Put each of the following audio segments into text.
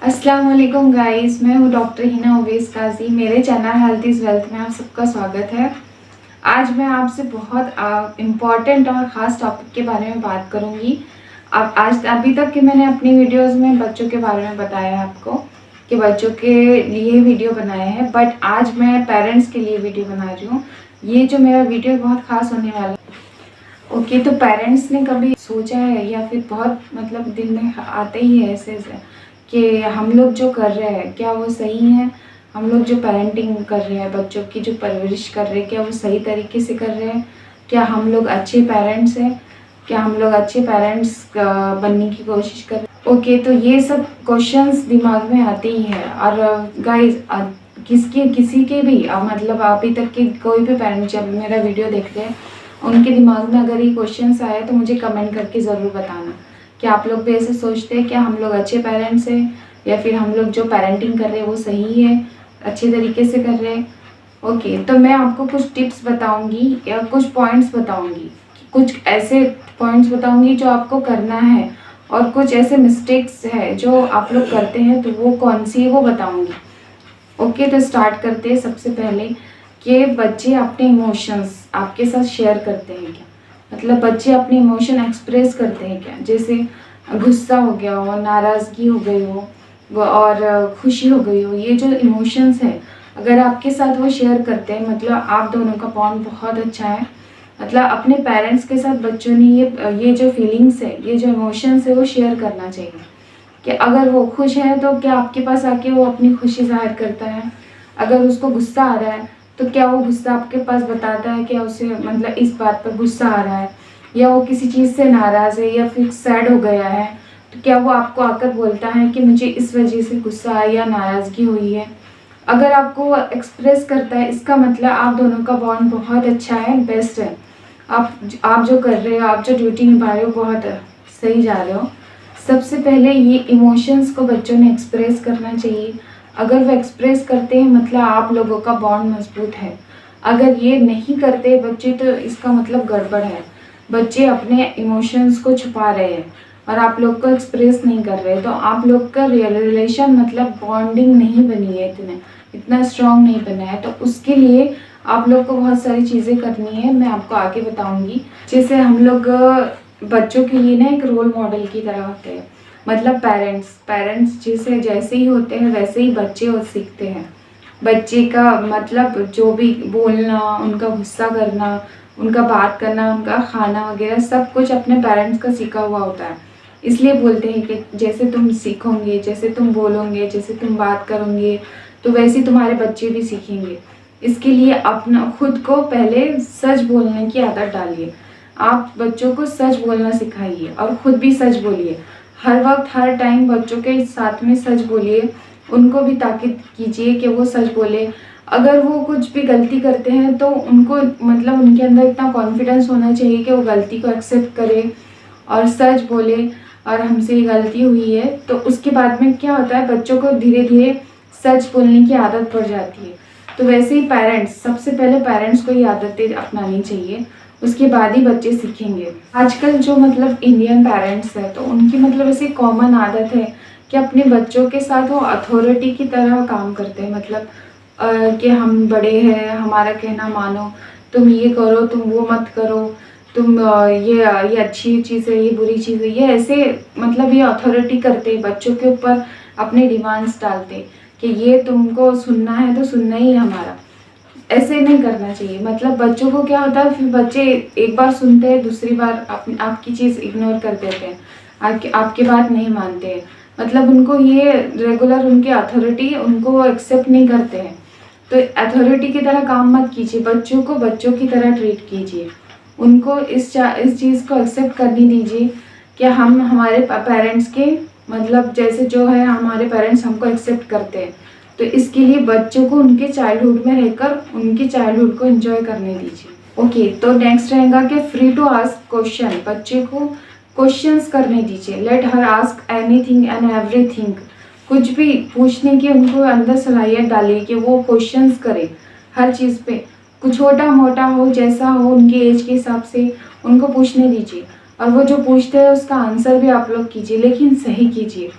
अस्सलाम वालेकुम गाइस, मैं हूँ डॉक्टर हिना उवैस काजी। मेरे चैनल हेल्थ इज़ वेल्थ में आप सबका स्वागत है। आज मैं आपसे बहुत इम्पॉर्टेंट और ख़ास टॉपिक के बारे में बात करूँगी। अब आज अभी तक कि मैंने अपनी वीडियोस में बच्चों के बारे में बताया है आपको कि बच्चों के लिए वीडियो बनाए हैं, बट आज मैं पेरेंट्स के लिए वीडियो बना रही हूँ। ये जो मेरा वीडियो बहुत ख़ास होने वाला है। ओके, तो पेरेंट्स ने कभी सोचा है या फिर बहुत दिल में आते ही है ऐसे कि हम लोग जो कर रहे हैं क्या वो सही है? हम लोग जो पेरेंटिंग कर रहे हैं, बच्चों की जो परवरिश कर रहे हैं, क्या वो सही तरीके से कर रहे हैं? क्या हम लोग अच्छे पेरेंट्स हैं? क्या हम लोग अच्छे पेरेंट्स बनने की कोशिश कर रहे हैं? ओके, तो ये सब क्वेश्चंस दिमाग में आते ही है। और गाइस, किसी के भी अभी तक के कोई भी पेरेंट जब मेरा वीडियो देख रहे हैं, उनके दिमाग में अगर ये क्वेश्चंस आए तो मुझे कमेंट करके ज़रूर बताना कि आप लोग भी ऐसे सोचते हैं, क्या हम लोग अच्छे पेरेंट्स हैं या फिर हम लोग जो पेरेंटिंग कर रहे हैं वो सही है, अच्छे तरीके से कर रहे हैं। ओके, तो मैं आपको कुछ टिप्स बताऊंगी या कुछ पॉइंट्स बताऊंगी, कुछ ऐसे पॉइंट्स बताऊंगी जो आपको करना है, और कुछ ऐसे मिस्टेक्स है जो आप लोग करते हैं तो वो कौन सी है वो बताऊंगी। ओके, तो स्टार्ट करते हैं। सबसे पहले कि बच्चे अपने इमोशंस आपके साथ शेयर करते हैं क्या? बच्चे अपने इमोशन एक्सप्रेस करते हैं क्या? जैसे गुस्सा हो गया हो, नाराज़गी हो गई हो, और खुशी हो गई हो, ये जो इमोशंस है अगर आपके साथ वो शेयर करते हैं, आप दोनों का बॉन्ड बहुत अच्छा है। अपने पेरेंट्स के साथ बच्चों ने ये जो फीलिंग्स है, ये जो इमोशंस है वो शेयर करना चाहिए। कि अगर वो खुश है तो क्या आपके पास आके वो अपनी खुशी ज़ाहिर करता है? अगर उसको गुस्सा आ रहा है तो क्या वो गुस्सा आपके पास बताता है कि उसे इस बात पर गुस्सा आ रहा है, या वो किसी चीज़ से नाराज़ है या फिर सैड हो गया है, तो क्या वो आपको आकर बोलता है कि मुझे इस वजह से गुस्सा आया या नाराज़गी हुई है? अगर आपको एक्सप्रेस करता है, इसका मतलब आप दोनों का बॉन्ड बहुत अच्छा है, बेस्ट है। आप जो कर रहे हो, आप जो ड्यूटी निभा रहे हो, बहुत सही जा रहे हो। सबसे पहले ये इमोशंस को बच्चों ने एक्सप्रेस करना चाहिए। अगर वो एक्सप्रेस करते हैं आप लोगों का बॉन्ड मजबूत है। अगर ये नहीं करते बच्चे तो इसका मतलब गड़बड़ है। बच्चे अपने इमोशंस को छुपा रहे हैं और आप लोग को एक्सप्रेस नहीं कर रहे, तो आप लोग का रिलेशन बॉन्डिंग नहीं बनी है, इतना स्ट्रांग नहीं बना है। तो उसके लिए आप लोग को बहुत सारी चीज़ें करनी है, मैं आपको आगे बताऊंगी। जैसे हम लोग बच्चों के लिए ना एक रोल मॉडल की तरह होते हैं। पेरेंट्स जैसे ही होते हैं वैसे ही बच्चे और सीखते हैं। बच्चे का जो भी बोलना, उनका गुस्सा करना, उनका बात करना, उनका खाना वगैरह सब कुछ अपने पेरेंट्स का सीखा हुआ होता है। इसलिए बोलते हैं कि जैसे तुम सीखोगे, जैसे तुम बोलोगे, जैसे तुम बात करोगे, तो वैसे तुम्हारे बच्चे भी सीखेंगे। इसके लिए अपना खुद को पहले सच बोलने की आदत डालिए। आप बच्चों को सच बोलना सिखाइए और खुद भी सच बोलिए। हर वक्त हर टाइम बच्चों के साथ में सच बोलिए, उनको भी ताकीद कीजिए कि वो सच बोले। अगर वो कुछ भी गलती करते हैं तो उनको उनके अंदर इतना कॉन्फिडेंस होना चाहिए कि वो गलती को एक्सेप्ट करे और सच बोले, और हमसे ये गलती हुई है। तो उसके बाद में क्या होता है, बच्चों को धीरे धीरे सच बोलने की आदत पड़ जाती है। तो वैसे ही सबसे पहले पेरेंट्स को ये आदतें अपनानी चाहिए, उसके बाद ही बच्चे सीखेंगे। आजकल जो इंडियन पेरेंट्स है तो उनकी ऐसी कॉमन आदत है कि अपने बच्चों के साथ वो अथॉरिटी की तरह काम करते हैं। कि हम बड़े हैं, हमारा कहना मानो, तुम ये करो, तुम वो मत करो, तुम ये अच्छी चीज़ है, ये बुरी चीज़ है, ये ऐसे ये अथॉरिटी करते बच्चों के ऊपर, अपने डिमांड्स डालते कि ये तुमको सुनना है तो सुनना ही है हमारा। ऐसे नहीं करना चाहिए। बच्चों को क्या होता है, फिर बच्चे एक बार सुनते हैं, दूसरी बार आपकी चीज़ इग्नोर कर देते हैं, आपकी बात नहीं मानते हैं। उनको ये रेगुलर उनकी अथॉरिटी उनको एक्सेप्ट नहीं करते हैं। तो अथॉरिटी की तरह काम मत कीजिए, बच्चों को बच्चों की तरह ट्रीट कीजिए। उनको इस चीज़ को एक्सेप्ट करने दीजिए कि हम हमारे पेरेंट्स के जैसे जो है हमारे पेरेंट्स हमको एक्सेप्ट करते हैं। तो इसके लिए बच्चों को उनके चाइल्डहुड में रहकर उनकी चाइल्डहुड को एंजॉय करने दीजिए। ओके, तो नेक्स्ट रहेगा कि फ्री टू आस्क क्वेश्चन। बच्चे को क्वेश्चंस करने दीजिए। Let her ask anything and everything. कुछ भी पूछने की उनको अंदर सलाहियत डालिए कि वो क्वेश्चंस करे हर चीज़ पे, कुछ छोटा मोटा हो, जैसा हो उनके एज के हिसाब से उनको पूछने दीजिए। और वो जो पूछते हैं उसका आंसर भी आप लोग कीजिए, लेकिन सही कीजिए।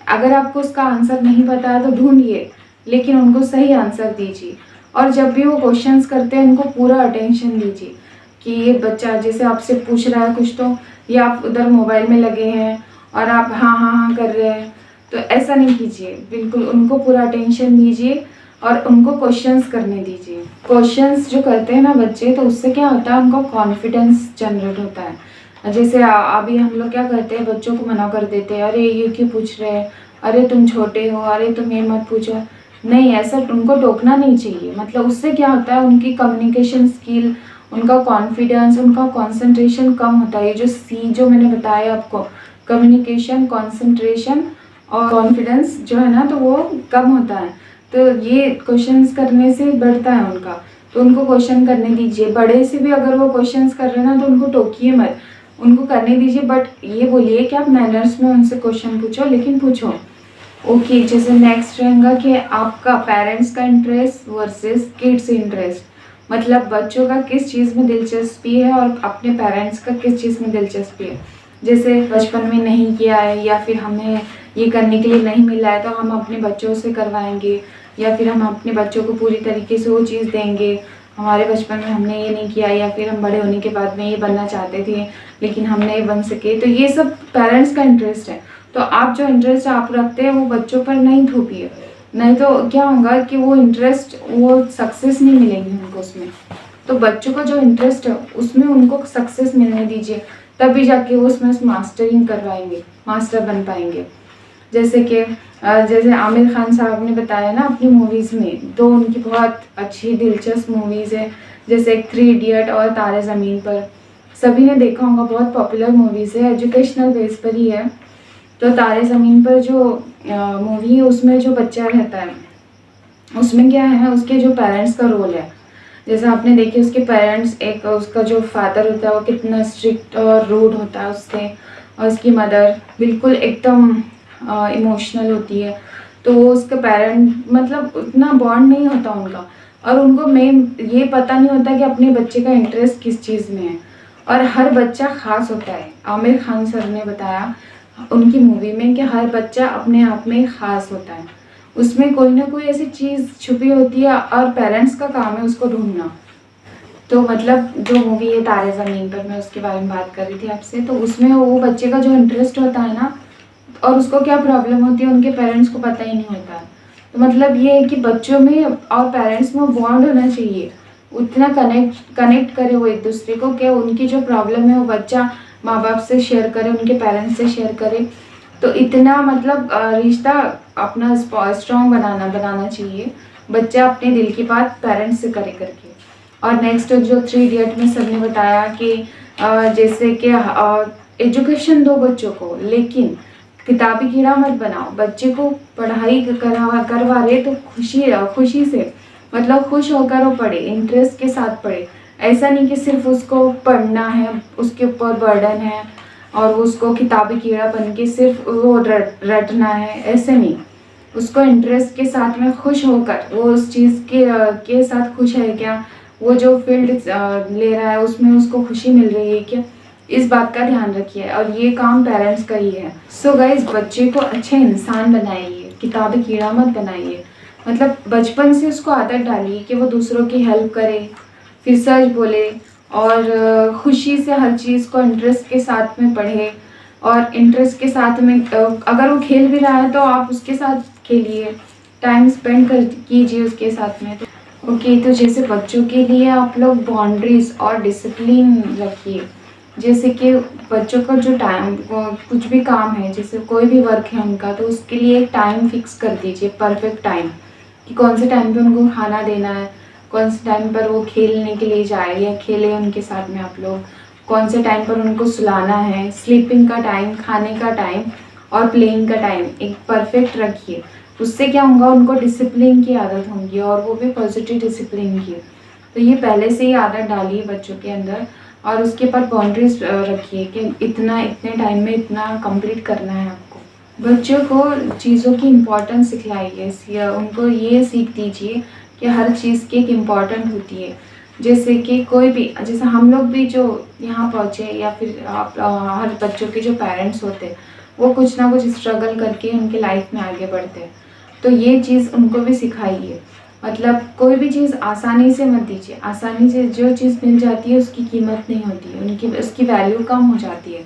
अगर आपको उसका आंसर नहीं पता है तो ढूंढिए, लेकिन उनको सही आंसर दीजिए। और जब भी वो क्वेश्चंस करते हैं उनको पूरा अटेंशन दीजिए कि ये बच्चा जैसे आपसे पूछ रहा है कुछ, तो या आप उधर मोबाइल में लगे हैं और आप हाँ हाँ हाँ कर रहे हैं, तो ऐसा नहीं कीजिए। बिल्कुल उनको पूरा अटेंशन दीजिए और उनको क्वेश्चंस करने दीजिए। क्वेश्चंस जो करते हैं ना बच्चे, तो उससे क्या होता है, उनको कॉन्फिडेंस जनरेट होता है। जैसे अभी हम लोग क्या करते हैं, बच्चों को मना कर देते हैं, अरे ये क्यों पूछ रहे हैं, अरे तुम छोटे हो, अरे तुम ये मत पूछो। नहीं, ऐसा उनको टोकना नहीं चाहिए। मतलब उससे क्या होता है, उनकी कम्युनिकेशन स्किल, उनका कॉन्फिडेंस, उनका कंसंट्रेशन कम होता है। जो मैंने बताया आपको, कम्युनिकेशन, कंसंट्रेशन और कॉन्फिडेंस जो है ना, तो वो कम होता है। तो ये क्वेश्चंस करने से बढ़ता है उनका। तो उनको क्वेश्चन करने दीजिए। बड़े से भी अगर वो क्वेश्चंस कर रहे हैं ना, तो उनको टोकिए मत, उनको करने दीजिए। बट ये बोलिए कि आप मैनर्स में उनसे क्वेश्चन पूछो, लेकिन पूछो। ओके, जैसे नेक्स्ट रहेगा कि आपका पेरेंट्स का इंटरेस्ट वर्सेस किड्स इंटरेस्ट। मतलब बच्चों का किस चीज़ में दिलचस्पी है और अपने पेरेंट्स का किस चीज़ में दिलचस्पी है। जैसे बचपन में नहीं किया है या फिर हमें ये करने के लिए नहीं मिला है, तो हम अपने बच्चों से करवाएंगे, या फिर हम अपने बच्चों को पूरी तरीके से वो चीज़ देंगे। हमारे बचपन में हमने ये नहीं किया, या फिर हम बड़े होने के बाद में ये बनना चाहते थे लेकिन हम नहीं बन सके। तो ये सब पेरेंट्स का इंटरेस्ट है। तो आप जो इंटरेस्ट आप रखते हैं वो बच्चों पर नहीं थोपिए, नहीं तो क्या होगा कि वो इंटरेस्ट, वो सक्सेस नहीं मिलेगी उनको उसमें। तो बच्चों का जो इंटरेस्ट है उसमें उनको सक्सेस मिलने दीजिए, तभी जाके वो उसमें मास्टरिंग करवाएंगे, मास्टर बन पाएंगे। जैसे कि जैसे आमिर खान साहब ने बताया ना अपनी मूवीज़ में, दो उनकी बहुत अच्छी दिलचस्प मूवीज़ है, जैसे एक 3 इडियट और तारे ज़मीन पर। सभी ने देखा होगा, बहुत पॉपुलर मूवीज़ है, एजुकेशनल बेस पर ही है। तो तारे ज़मीन पर जो मूवी है उसमें जो बच्चा रहता है, उसमें क्या है, उसके जो पेरेंट्स का रोल है। जैसे आपने देखी, उसके पेरेंट्स, एक उसका जो फादर होता है वो कितना स्ट्रिक्ट और रूड होता है उससे, और उसकी मदर बिल्कुल एकदम इमोशनल होती है। तो वो उसके पेरेंट मतलब उतना बॉन्ड नहीं होता उनका, और उनको मेन ये पता नहीं होता कि अपने बच्चे का इंटरेस्ट किस चीज़ में है। और हर बच्चा ख़ास होता है। आमिर खान सर ने बताया उनकी मूवी में कि हर बच्चा अपने आप में ख़ास होता है, उसमें कोई ना कोई ऐसी चीज़ छुपी होती है, और पेरेंट्स का काम है उसको ढूंढना। तो मतलब जो मूवी है तारे ज़मीन पर, मैं उसके बारे में बात कर रही थी आपसे। तो उसमें वो बच्चे का जो इंटरेस्ट होता है ना, और उसको क्या प्रॉब्लम होती है उनके पेरेंट्स को पता ही नहीं होता। तो मतलब ये है कि बच्चों में और पेरेंट्स में बॉन्ड होना चाहिए, उतना कनेक्ट करे वो एक दूसरे को, कि उनकी जो प्रॉब्लम है वो बच्चा माँ बाप से शेयर करे, उनके पेरेंट्स से शेयर करे। तो इतना मतलब रिश्ता अपना स्ट्रॉन्ग बनाना चाहिए बच्चा अपने दिल की बात पेरेंट्स से करे करके। और नेक्स्ट जो 3 इडियट में सर ने बताया कि जैसे कि एजुकेशन दो बच्चों को, लेकिन किताबी कीड़ा मत बनाओ। बच्चे को पढ़ाई करवा रहे तो खुशी से, मतलब खुश होकर वो पढ़े, इंटरेस्ट के साथ पढ़े। ऐसा नहीं कि सिर्फ उसको पढ़ना है, उसके ऊपर बर्डन है और वो उसको किताबी कीड़ा बन के सिर्फ वो रटना है, ऐसे नहीं। उसको इंटरेस्ट के साथ में खुश होकर, वो उस चीज़ के साथ खुश है क्या, वो जो फील्ड ले रहा है उसमें उसको खुशी मिल रही है क्या, इस बात का ध्यान रखिए। और ये काम पेरेंट्स का ही है। सो गाइस, बच्चे को अच्छे इंसान बनाइए, किताबी कीड़ा मत बनाइए। मतलब बचपन से उसको आदत डालिए कि वो दूसरों की हेल्प करे, फिर सच बोले, और खुशी से हर चीज़ को इंटरेस्ट के साथ में पढ़े। और इंटरेस्ट के साथ में अगर वो खेल भी रहा है तो आप उसके साथ खेलिए, टाइम स्पेंड कीजिए उसके साथ में। ओके, तो जैसे बच्चों के लिए आप लोग बाउंड्रीज और डिसिप्लिन रखिए। जैसे कि बच्चों का जो टाइम, कुछ भी काम है, जैसे कोई भी वर्क है उनका, तो उसके लिए एक टाइम फिक्स कर दीजिए, परफेक्ट टाइम, कि कौन से टाइम पे उनको खाना देना है, कौन से टाइम पर वो खेलने के लिए जाए या खेले उनके साथ में आप लोग, कौन से टाइम पर उनको सुलाना है, स्लीपिंग का टाइम, खाने का टाइम और प्लेइंग का टाइम एक परफेक्ट रखिए। उससे क्या होगा, उनको डिसिप्लिन की आदत होगी, और वो भी पॉजिटिव डिसिप्लिन की। तो ये पहले से ही आदत डालिए बच्चों के अंदर, और उसके ऊपर बाउंड्रीज रखिए कि इतने टाइम में इतना कंप्लीट करना है आपको। बच्चों को चीज़ों की इम्पोर्टेंस सिखलाइए, उनको ये सीख दीजिए कि हर चीज़ की एक इम्पॉर्टेंट होती है। जैसे कि कोई भी, जैसे हम लोग भी जो यहाँ पहुँचे, या फिर आप हर बच्चों के जो पेरेंट्स होते हैं, वो कुछ ना कुछ स्ट्रगल करके उनके लाइफ में आगे बढ़ते हैं। तो ये चीज़ उनको भी सिखाइए। मतलब कोई भी चीज़ आसानी से मत दीजिए। आसानी से जो चीज़ मिल जाती है उसकी कीमत नहीं होती है, उनकी उसकी वैल्यू कम हो जाती है।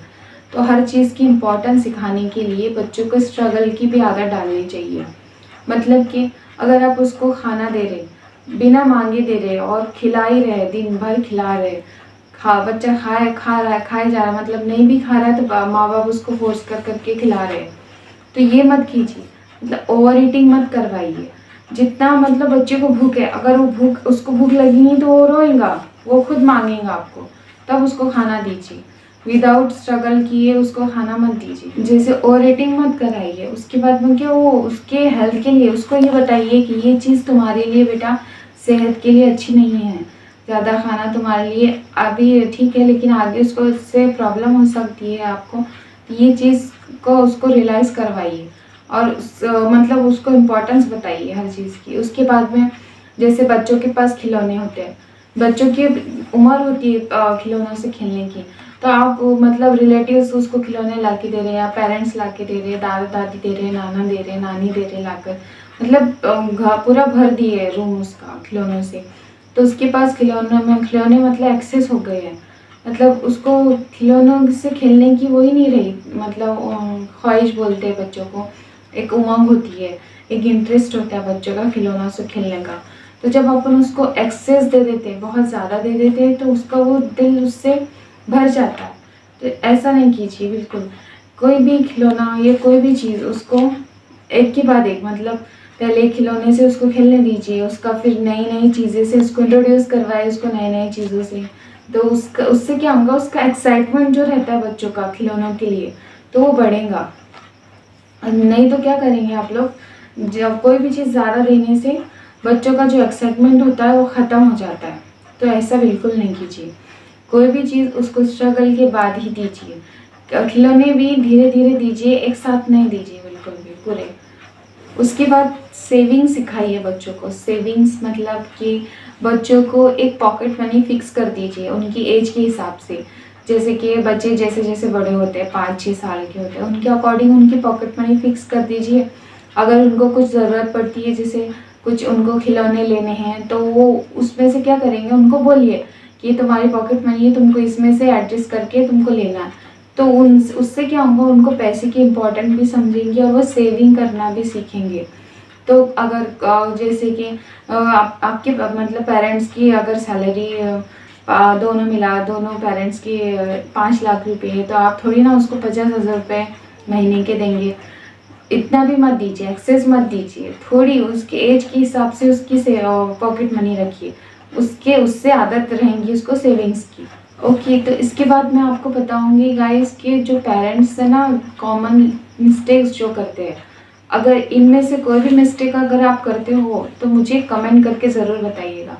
तो हर चीज़ की इम्पोर्टेंस सिखाने के लिए बच्चों को स्ट्रगल की भी आदत डालनी चाहिए। मतलब कि अगर आप उसको खाना दे रहे, बिना मांगे दे रहे और खिला ही रहे, दिन भर खिला रहे, बच्चा खा रहा है, खाए जा रहा है, मतलब नहीं भी खा रहा है तो माँ बाप उसको फोर्स कर करके खिला रहे हैं। तो ये मत कीजिए, मतलब ओवर ईटिंग मत करवाइए। जितना मतलब बच्चे को भूख है, अगर वो उसको भूख लगी नहीं तो वो रोएगा, वो खुद मांगेगा आपको, तब उसको खाना दीजिए। विदाउट स्ट्रगल किए उसको खाना मत दीजिए। जैसे ओवर ईटिंग मत कराइए। उसके बाद में क्या, वो उसके हेल्थ के लिए उसको ये बताइए कि ये चीज़ तुम्हारे लिए बेटा सेहत के लिए अच्छी नहीं है। ज़्यादा खाना तुम्हारे लिए अभी ठीक है, लेकिन आगे उसको इससे प्रॉब्लम हो सकती है आपको। ये चीज़ को उसको रियलाइज़ करवाइए और मतलब उसको इम्पोर्टेंस बताइए हर चीज़ की। उसके बाद में जैसे बच्चों के पास खिलौने होते हैं, बच्चों की उम्र होती है खिलौनों से खेलने की, तो आप मतलब रिलेटिव्स उसको खिलौने ला के दे रहे हैं या पेरेंट्स ला के दे रहे हैं, दादा दादी दे रहे हैं, नाना दे रहे हैं, नानी दे रहे हैं लाकर, मतलब पूरा भर दिए रूम उसका खिलौनों से। तो उसके पास खिलौने मतलब एक्सेस हो गए हैं। मतलब उसको खिलौनों से खेलने की वो ही नहीं रही, मतलब ख्वाहिश बोलते हैं बच्चों को, एक उमंग होती है, एक इंटरेस्ट होता है बच्चों का खिलौनों से खेलने का। तो जब अपन उसको एक्सेस दे देते हैं, बहुत ज़्यादा दे देते हैं, तो उसका वो दिल उससे भर जाता है। तो ऐसा नहीं कीजिए बिल्कुल। कोई भी खिलौना या कोई भी चीज़ उसको एक के बाद एक, मतलब पहले खिलौने से उसको खेलने दीजिए, उसका फिर नई नई चीज़ें से उसको इंट्रोड्यूस करवाए, उसको नई नई चीज़ों से। तो उसका उससे क्या होगा, उसका एक्साइटमेंट जो रहता है बच्चों का खिलौनों के लिए, तो वो बढ़ेगा। नहीं तो क्या करेंगे आप लोग, जब कोई भी चीज़ ज़्यादा देने से बच्चों का जो एक्साइटमेंट होता है वो ख़त्म हो जाता है। तो ऐसा बिल्कुल नहीं कीजिए। कोई भी चीज़ उसको स्ट्रगल के बाद ही दीजिए। खिलौने भी धीरे धीरे दीजिए, एक साथ नहीं दीजिए बिल्कुल भी पूरे। उसके बाद सेविंग सिखाइए बच्चों को। सेविंग्स मतलब कि बच्चों को एक पॉकेट मनी फिक्स कर दीजिए उनकी एज के हिसाब से। जैसे कि बच्चे जैसे जैसे बड़े होते हैं, 5-6 साल के होते हैं, उनके अकॉर्डिंग उनकी पॉकेट मनी फिक्स कर दीजिए। अगर उनको कुछ ज़रूरत पड़ती है, जैसे कुछ उनको खिलौने लेने हैं, तो वो उसमें से क्या करेंगे, उनको बोलिए कि तुम्हारी पॉकेट मनी है, तुमको इसमें से एडजस्ट करके तुमको लेना है। तो उससे क्या होगा, उनको पैसे की इम्पोर्टेंट भी समझेंगे और वो सेविंग करना भी सीखेंगे। तो अगर जैसे कि आपके मतलब पेरेंट्स की अगर सैलरी दोनों मिला, दोनों पेरेंट्स की 5 लाख रुपए है, तो आप थोड़ी ना उसको 50,000 रुपये महीने के देंगे। इतना भी मत दीजिए, एक्सेस मत दीजिए। थोड़ी उसके एज के हिसाब से उसकी से पॉकेट मनी रखिए, उससे आदत रहेंगी उसको सेविंग्स की। ओके, तो इसके बाद मैं आपको बताऊंगी गाइस कि जो पेरेंट्स है ना, कॉमन मिस्टेक्स जो करते हैं, अगर इनमें से कोई भी मिस्टेक अगर आप करते हो तो मुझे कमेंट करके ज़रूर बताइएगा।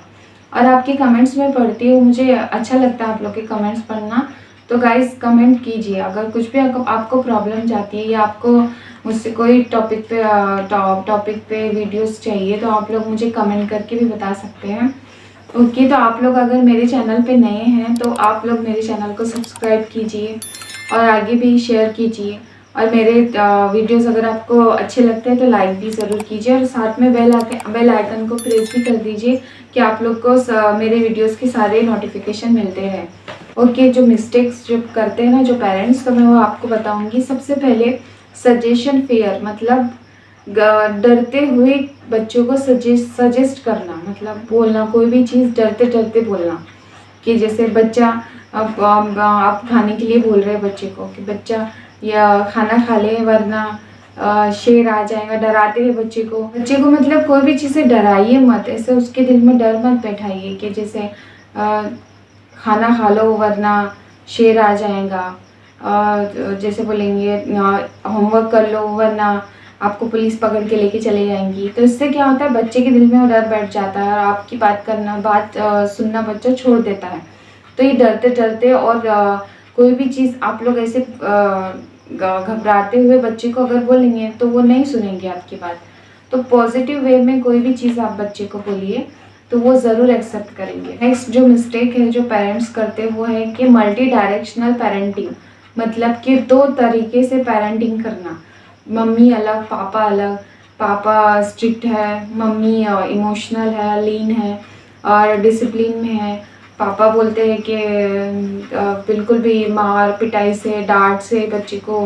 और आपके कमेंट्स में पढ़ती हूँ, मुझे अच्छा लगता है आप लोग के कमेंट्स पढ़ना। तो गाइस कमेंट कीजिए, अगर कुछ भी आपको प्रॉब्लम जाती है या आपको मुझसे कोई टॉपिक पे वीडियोस चाहिए, तो आप लोग मुझे कमेंट करके भी बता सकते हैं। ओके, तो आप लोग अगर मेरे चैनल पे नए हैं तो आप लोग मेरे चैनल को सब्सक्राइब कीजिए और आगे भी शेयर कीजिए। और मेरे वीडियोस अगर आपको अच्छे लगते हैं तो लाइक भी ज़रूर कीजिए और साथ में बेल आइकन को प्रेस भी कर दीजिए कि आप लोग को मेरे वीडियोस के सारे नोटिफिकेशन मिलते रहें। ओके, जो मिस्टेक्स जो करते हैं ना जो पेरेंट्स, तो मैं वो आपको बताऊंगी। सबसे पहले सजेशन फेयर, मतलब डरते हुए बच्चों को सजेस्ट करना, मतलब बोलना कोई भी चीज़ डरते डरते बोलना। कि जैसे बच्चा आप खाने के लिए बोल रहे हैं बच्चे को कि बच्चा या खाना खा ले वरना शेर आ जाएगा, डराते हैं बच्चे को। मतलब कोई भी चीज़ से डराइए मत, ऐसे उसके दिल में डर मत बैठाइए कि जैसे खाना खा लो वरना शेर आ जाएगा, जैसे बोलेंगे होमवर्क कर लो वरना आपको पुलिस पकड़ के लेके चले जाएंगी। तो इससे क्या होता है, बच्चे के दिल में वो डर बैठ जाता है और आपकी बात सुनना बच्चा छोड़ देता है। तो ये डरते डरते और कोई भी चीज़ आप लोग ऐसे घबराते हुए बच्चे को अगर बोलेंगे तो वो नहीं सुनेंगे आपकी बात। तो पॉजिटिव वे में कोई भी चीज़ आप बच्चे को बोलिए तो वो ज़रूर एक्सेप्ट करेंगे। नेक्स्ट जो मिस्टेक है जो पेरेंट्स करते हैं वो है कि मल्टी डायरेक्शनल पेरेंटिंग। मतलब कि दो तरीके से पेरेंटिंग करना, मम्मी अलग पापा अलग। पापा स्ट्रिक्ट है, मम्मी इमोशनल है, लीन है और डिसिप्लिन में है। पापा बोलते हैं कि बिल्कुल भी मार पिटाई से डांट से बच्चे को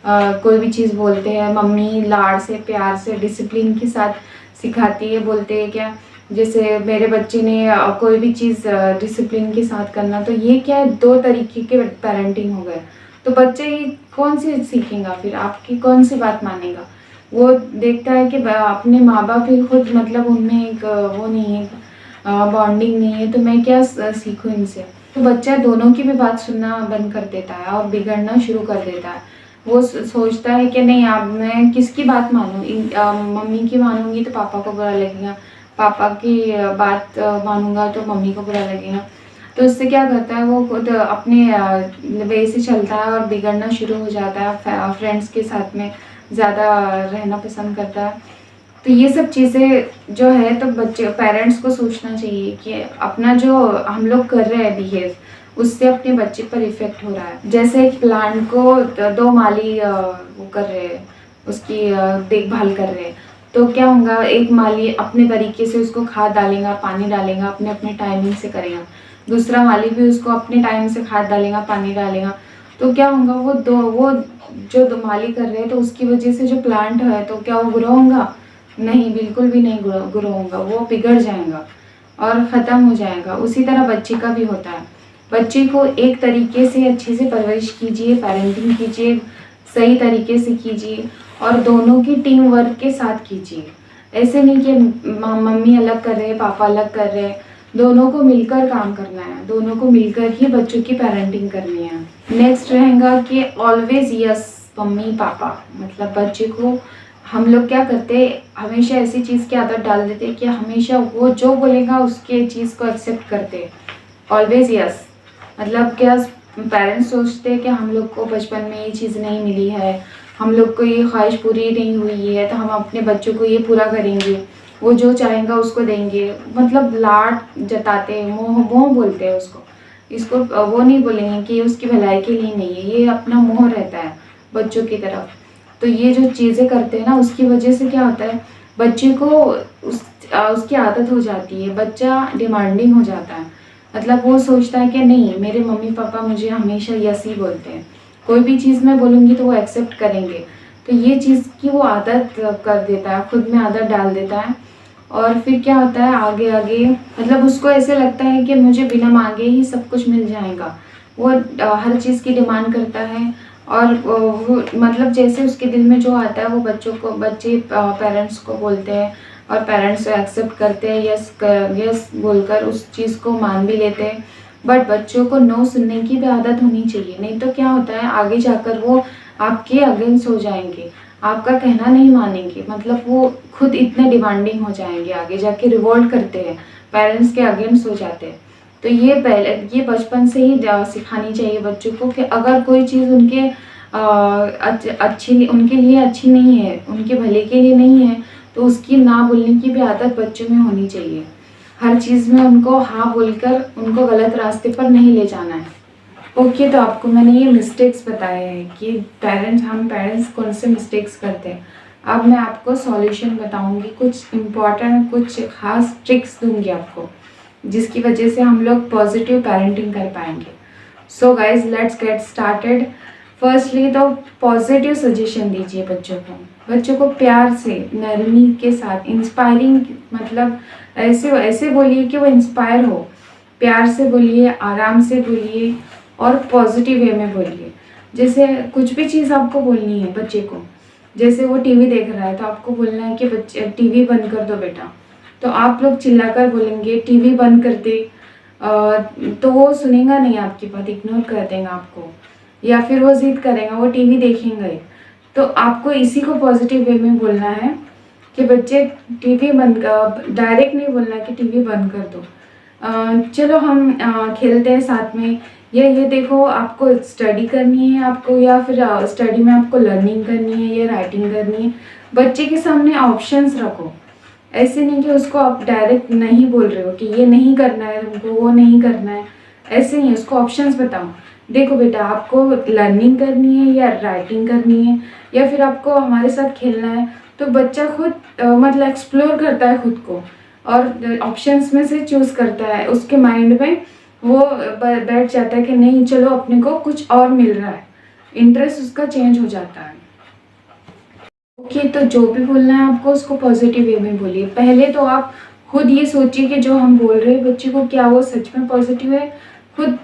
कोई भी चीज़ बोलते हैं। मम्मी लाड़ से प्यार से डिसिप्लिन के साथ सिखाती है। बोलते हैं क्या, जैसे मेरे बच्चे ने कोई भी चीज़ डिसिप्लिन के साथ करना। तो ये क्या है, दो तरीके के पेरेंटिंग हो गए। तो बच्चे ये कौन सी सीखेगा, फिर आपकी कौन सी बात मानेगा। वो देखता है कि अपने माँ बाप ही खुद मतलब उनमें एक वो नहीं है, बॉन्डिंग नहीं है, तो मैं क्या सीखूं इनसे। तो बच्चा दोनों की भी बात सुनना बंद कर देता है और बिगड़ना शुरू कर देता है। वो सोचता है कि नहीं, अब मैं किसकी बात मानूं, मम्मी की मानूंगी तो पापा को बुरा लगेगा, पापा की बात मानूंगा तो मम्मी को बुरा लगेगा। तो इससे क्या करता है, वो खुद अपने वे से चलता है और बिगड़ना शुरू हो जाता है। फ्रेंड्स के साथ में ज़्यादा रहना पसंद करता है। तो ये सब चीज़ें जो है, तो बच्चे पेरेंट्स को सोचना चाहिए कि अपना जो हम लोग कर रहे हैं बिहेव, उससे अपने बच्चे पर इफेक्ट हो रहा है। जैसे एक प्लांट को दो माली वो कर रहे हैं, उसकी देखभाल कर रहे हैं। तो क्या होगा, एक माली अपने तरीके से उसको खाद डालेगा, पानी डालेगा, अपने अपने टाइमिंग से करेगा। दूसरा माली भी उसको अपने टाइम से खाद डालेगा, पानी डालेगा। तो क्या होगा, वो जो दो माली कर रहे हैं, तो उसकी वजह से जो प्लांट है, तो क्या वो ग्रो होगा? नहीं, बिल्कुल भी नहीं ग्रो होगा, वो बिगड़ जाएगा और ख़त्म हो जाएगा। उसी तरह बच्चे का भी होता है। बच्चे को एक तरीके से अच्छे से परवरिश कीजिए, पेरेंटिंग कीजिए, सही तरीके से कीजिए और दोनों की टीम वर्क के साथ कीजिए। ऐसे नहीं कि मम्मी अलग कर रहे हैं, पापा अलग कर रहे हैं। दोनों को मिलकर काम करना है, दोनों को मिलकर ही बच्चों की पेरेंटिंग करनी है। नेक्स्ट रहेगा कि ऑलवेज यस मम्मी पापा। मतलब बच्चे को हम लोग क्या करते हैं, हमेशा ऐसी चीज़ की आदत डाल देते हैं कि हमेशा वो जो बोलेगा उसके चीज़ को एक्सेप्ट करते हैं। ऑलवेज यस मतलब क्या, पेरेंट्स सोचते हैं कि हम लोग को बचपन में ये चीज़ नहीं मिली है, हम लोग को ये ख्वाहिश पूरी नहीं हुई है, तो हम अपने बच्चों को ये पूरा करेंगे, वो जो चाहेगा उसको देंगे। मतलब लाड जताते हैं, मोह मोह बोलते हैं उसको। इसको वो नहीं बोलेंगे कि उसकी भलाई के लिए नहीं है, ये अपना मोह रहता है बच्चों की तरफ। तो ये जो चीज़ें करते हैं ना, उसकी वजह से क्या होता है, बच्चे को उसकी आदत हो जाती है, बच्चा डिमांडिंग हो जाता है। मतलब वो सोचता है कि नहीं, मेरे मम्मी पापा मुझे हमेशा यस ही बोलते हैं, कोई भी चीज़ मैं बोलूँगी तो वो एक्सेप्ट करेंगे। तो ये चीज़ की वो आदत कर देता है, खुद में आदत डाल देता है। और फिर क्या होता है आगे आगे, मतलब उसको ऐसे लगता है कि मुझे बिना मांगे ही सब कुछ मिल जाएगा। वो हर चीज़ की डिमांड करता है और वो मतलब जैसे उसके दिल में जो आता है वो बच्चे पेरेंट्स को बोलते हैं और पेरेंट्स एक्सेप्ट करते हैं, यस बोलकर उस चीज़ को मान भी लेते हैं। बट बच्चों को नो सुनने की भी आदत होनी चाहिए, नहीं तो क्या होता है आगे जाकर वो आपके अगेंस्ट हो जाएंगे, आपका कहना नहीं मानेंगे। मतलब वो खुद इतने डिमांडिंग हो जाएंगे, आगे जाके रिवोल्ट करते हैं, पेरेंट्स के अगेंस्ट हो जाते हैं। तो ये बचपन से ही सिखानी चाहिए बच्चों को कि अगर कोई चीज़ उनके अच्छी उनके लिए अच्छी नहीं है, उनके भले के लिए नहीं है, तो उसकी ना बोलने की भी आदत बच्चों में होनी चाहिए। हर चीज़ में उनको हाँ बोलकर उनको गलत रास्ते पर नहीं ले जाना है। ओके, तो आपको मैंने ये मिस्टेक्स बताए हैं कि हम पेरेंट्स कौन से मिस्टेक्स करते हैं। अब मैं आपको सॉल्यूशन बताऊंगी, कुछ इम्पॉर्टेंट कुछ खास ट्रिक्स दूंगी आपको, जिसकी वजह से हम लोग पॉजिटिव पेरेंटिंग कर पाएंगे। So guys, let's get started. Firstly तो पॉजिटिव सजेशन दीजिए बच्चों को प्यार से, नरमी के साथ, इंस्पायरिंग, मतलब ऐसे बोलिए कि वो इंस्पायर हो। प्यार से बोलिए, आराम से बोलिए और पॉजिटिव वे में बोलिए। जैसे कुछ भी चीज़ आपको बोलनी है बच्चे को, जैसे वो टीवी देख रहा है तो आपको बोलना है कि बच्चे टीवी बंद कर दो बेटा, तो आप लोग चिल्लाकर बोलेंगे टीवी बंद कर दे, तो वो सुनेगा नहीं आपकी बात, इग्नोर कर देगा आपको, या फिर वो जिद करेगा, वो टीवी देखेंगे। तो आपको इसी को पॉजिटिव वे में बोलना है कि बच्चे टीवी बंद, डायरेक्ट नहीं बोलना कि टीवी बंद कर दो, चलो हम खेलते हैं साथ में, ये देखो आपको स्टडी करनी है आपको, या फिर स्टडी में आपको लर्निंग करनी है या राइटिंग करनी है। बच्चे के सामने ऑप्शंस रखो, ऐसे नहीं कि उसको आप डायरेक्ट नहीं बोल रहे हो कि ये नहीं करना है तुमको, वो नहीं करना है, ऐसे नहीं, उसको ऑप्शंस बताओ देखो बेटा, आपको लर्निंग करनी है या राइटिंग करनी है या फिर आपको हमारे साथ खेलना है, तो बच्चा खुद मतलब एक्सप्लोर करता है खुद को और ऑप्शंस में से चूज़ करता है। उसके माइंड में वो बैठ जाता है कि नहीं चलो अपने को कुछ और मिल रहा है, इंटरेस्ट उसका चेंज हो जाता है। ओके, तो जो भी बोलना है आपको उसको पॉजिटिव वे में बोलिए। पहले तो आप खुद ये सोचिए कि जो हम बोल रहे हैं बच्चे को क्या वो सच में पॉजिटिव है। खुद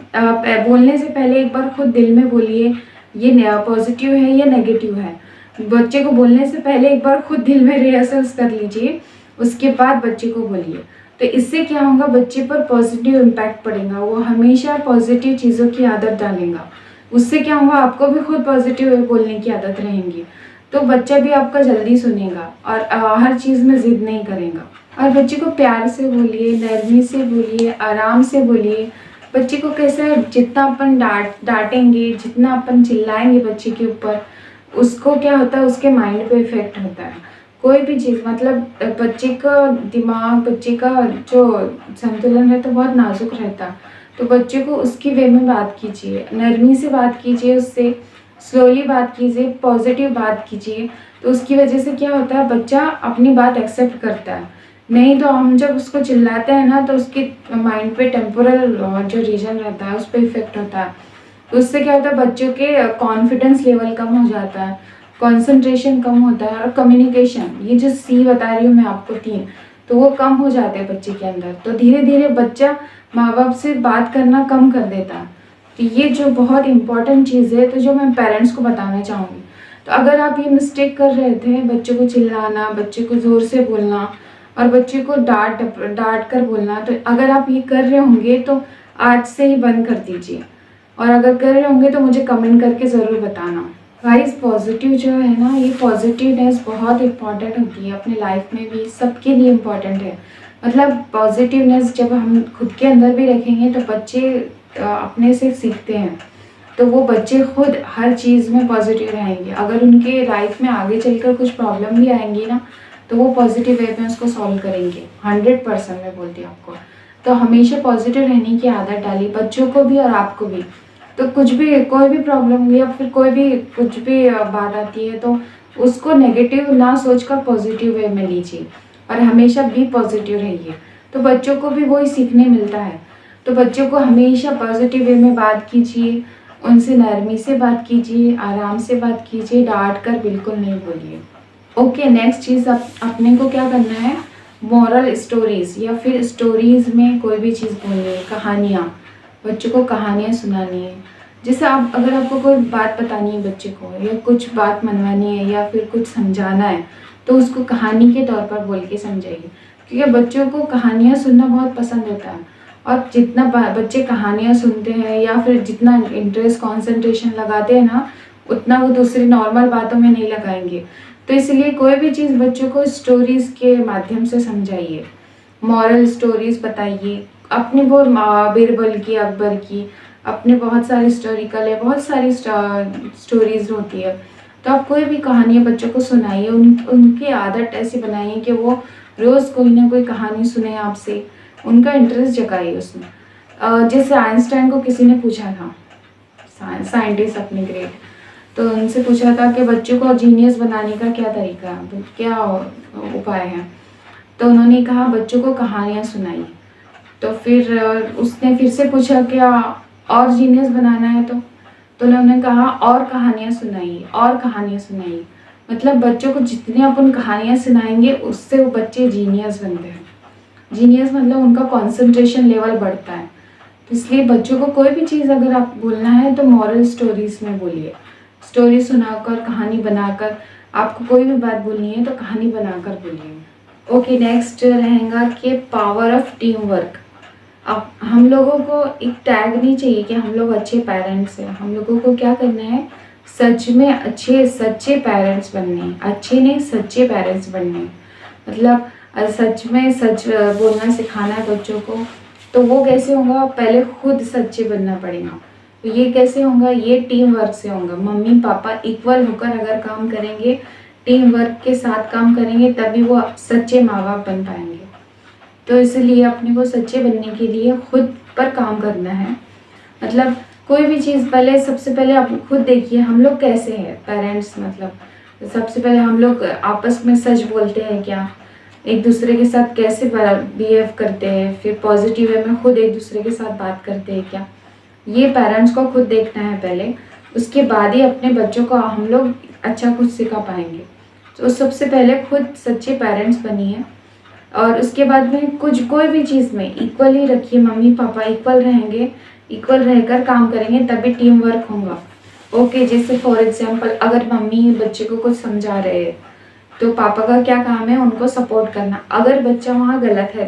बोलने से पहले एक बार खुद दिल में बोलिए ये पॉजिटिव है या नेगेटिव है। बच्चे को बोलने से पहले एक बार खुद दिल में रिहर्सल्स कर लीजिए, उसके बाद बच्चे को बोलिए। तो इससे क्या होगा, बच्चे पर पॉजिटिव इम्पैक्ट पड़ेगा, वो हमेशा पॉजिटिव चीज़ों की आदत डालेगा। उससे क्या होगा, आपको भी खुद पॉजिटिव बोलने की आदत रहेंगी, तो बच्चा भी आपका जल्दी सुनेगा और हर चीज़ में ज़िद नहीं करेगा। और बच्चे को प्यार से बोलिए, नरमी से बोलिए, आराम से बोलिए। बच्चे को कैसे, जितना अपन डांटेंगे, जितना अपन चिल्लाएंगे बच्चे के ऊपर, उसको क्या होता है, उसके माइंड पे इफेक्ट होता है। कोई भी चीज़ मतलब बच्चे का दिमाग, बच्चे का जो संतुलन है तो बहुत नाजुक रहता है। तो बच्चे को उसकी वे में बात कीजिए, नरमी से बात कीजिए, उससे स्लोली बात कीजिए, पॉजिटिव बात कीजिए। तो उसकी वजह से क्या होता है, बच्चा अपनी बात एक्सेप्ट करता है। नहीं तो हम जब उसको चिल्लाते हैं ना, तो उसके माइंड पे टेम्पोरल जो रीजन रहता है उस पर इफेक्ट होता है। तो उससे क्या होता है, बच्चों के कॉन्फिडेंस लेवल कम हो जाता है, कंसंट्रेशन कम होता है, और कम्युनिकेशन, ये जो सी बता रही हूँ मैं आपको 3, तो वो कम हो जाते हैं बच्चे के अंदर। तो धीरे धीरे बच्चा माँ बाप से बात करना कम कर देता है। तो ये जो बहुत इंपॉर्टेंट चीज़ है, तो जो मैं पेरेंट्स को बताना चाहूँगी। तो अगर आप ये मिस्टेक कर रहे थे, बच्चे को चिल्लाना, बच्चे को ज़ोर से बोलना और बच्चे को डांट कर बोलना, तो अगर आप ये कर रहे होंगे तो आज से ही बंद कर दीजिए। और अगर कर रहे होंगे तो मुझे कमेंट करके ज़रूर बताना। गाइस, पॉजिटिव जो है ना, ये पॉजिटिवनेस बहुत इम्पॉर्टेंट होती है अपने लाइफ में भी, सबके लिए इम्पॉर्टेंट है। मतलब पॉजिटिवनेस जब हम खुद के अंदर भी रखेंगे तो बच्चे अपने से सीखते हैं। तो वो बच्चे खुद हर चीज़ में पॉजिटिव रहेंगे। अगर उनके लाइफ में आगे चलकर कुछ प्रॉब्लम भी आएंगी ना, तो वो पॉजिटिव वे में उसको सॉल्व करेंगे। 100% मैं बोलती हूँ आपको। तो हमेशा पॉजिटिव रहने की आदत डालिए, बच्चों को भी और आपको भी। तो कुछ भी, कोई भी प्रॉब्लम हुई या फिर कुछ भी बात आती है, तो उसको नेगेटिव ना सोचकर पॉजिटिव वे में लीजिए और हमेशा भी पॉजिटिव रहिए। तो बच्चों को भी वही सीखने मिलता है। तो बच्चों को हमेशा पॉजिटिव वे में बात कीजिए, उनसे नरमी से बात कीजिए, आराम से बात कीजिए, डांट कर बिल्कुल नहीं बोलिए। ओके, नेक्स्ट चीज़ अपने को क्या करना है, मॉरल स्टोरीज या फिर स्टोरीज में कोई भी चीज़ बोलनी है, कहानियाँ। बच्चों को कहानियाँ सुनानी है। जैसे आप, अगर आपको कोई बात बतानी है बच्चे को, या कुछ बात मनवानी है या फिर कुछ समझाना है, तो उसको कहानी के तौर पर बोल के समझाइए। क्योंकि बच्चों को कहानियाँ सुनना बहुत पसंद होता है, और जितना बच्चे कहानियाँ सुनते हैं या फिर जितना इंटरेस्ट कंसंट्रेशन लगाते हैं ना, उतना वो दूसरी नॉर्मल बातों में नहीं लगाएंगे। तो इसलिए कोई भी चीज़ बच्चों को स्टोरीज़ के माध्यम से समझाइए, मॉरल स्टोरीज़ बताइए। अपने वो बीरबल की, अकबर की, अपने बहुत सारी हिस्टोरिकल है, बहुत सारी स्टोरीज़ होती है। तो आप कोई भी कहानियाँ बच्चों को सुनाइए, उनकी आदत ऐसी बनाइए कि वो रोज़ कोई ना कोई कहानी सुने आपसे, उनका इंटरेस्ट जगाइए उसमें। जैसे आइंस्टाइन को किसी ने पूछा था, साइंटिस्ट अपने ग्रेट, तो उनसे पूछा था कि बच्चों को जीनियस बनाने का क्या तरीका है, क्या उपाय है। तो उन्होंने कहा बच्चों को कहानियाँ सुनाइए। तो फिर उसने फिर से पूछा क्या और जीनियस बनाना है, तो उन्होंने कहा और कहानियाँ सुनाइए, और कहानियाँ सुनाइए। मतलब बच्चों को जितनी अपन कहानियाँ सुनाएंगे उससे वो बच्चे जीनियस बनते हैं। जीनियस मतलब उनका कंसंट्रेशन लेवल बढ़ता है। तो इसलिए बच्चों को कोई भी चीज़ अगर आप बोलना है तो मॉरल स्टोरीज में बोलिए। स्टोरी सुनाकर, कहानी बनाकर, आपको कोई भी बात बोलनी है तो कहानी बनाकर बोलिए। ओके, नेक्स्ट रहेगा कि पावर ऑफ टीम वर्क। अब हम लोगों को एक टैग नहीं चाहिए कि हम लोग अच्छे पेरेंट्स हैं। हम लोगों को क्या करना है, सच में अच्छे सच्चे पेरेंट्स बनने हैं। अच्छे नहीं, सच्चे पेरेंट्स बनने हैं। मतलब सच में सच बोलना सिखाना है बच्चों को। तो वो कैसे होगा, पहले खुद सच्चे बनना पड़ेगा। तो ये कैसे होगा, ये टीम वर्क से होगा। मम्मी पापा इक्वल होकर अगर काम करेंगे, टीम वर्क के साथ काम करेंगे, तभी वो सच्चे माँ बाप बन पाएंगे। तो इसलिए अपने को सच्चे बनने के लिए खुद पर काम करना है। मतलब कोई भी चीज़ पहले, सबसे पहले आप खुद देखिए हम लोग कैसे हैं पेरेंट्स। मतलब सबसे पहले हम लोग आपस में सच बोलते हैं क्या, एक दूसरे के साथ कैसे बिहेव करते हैं, फिर पॉजिटिव वे में खुद एक दूसरे के साथ बात करते हैं क्या, ये पेरेंट्स को खुद देखना है पहले। उसके बाद ही अपने बच्चों को हम लोग अच्छा कुछ सिखा पाएंगे। तो सबसे पहले खुद सच्चे पेरेंट्स बनिए, और उसके बाद में कुछ कोई भी चीज़ में इक्वल ही रखिए। मम्मी पापा इक्वल रहेंगे, इक्वल रहकर काम करेंगे तभी टीम वर्क होगा। ओके, जैसे फॉर एग्जांपल अगर मम्मी बच्चे को कुछ समझा रहे हैं तो पापा का क्या काम है, उनको सपोर्ट करना। अगर बच्चा वहाँ गलत है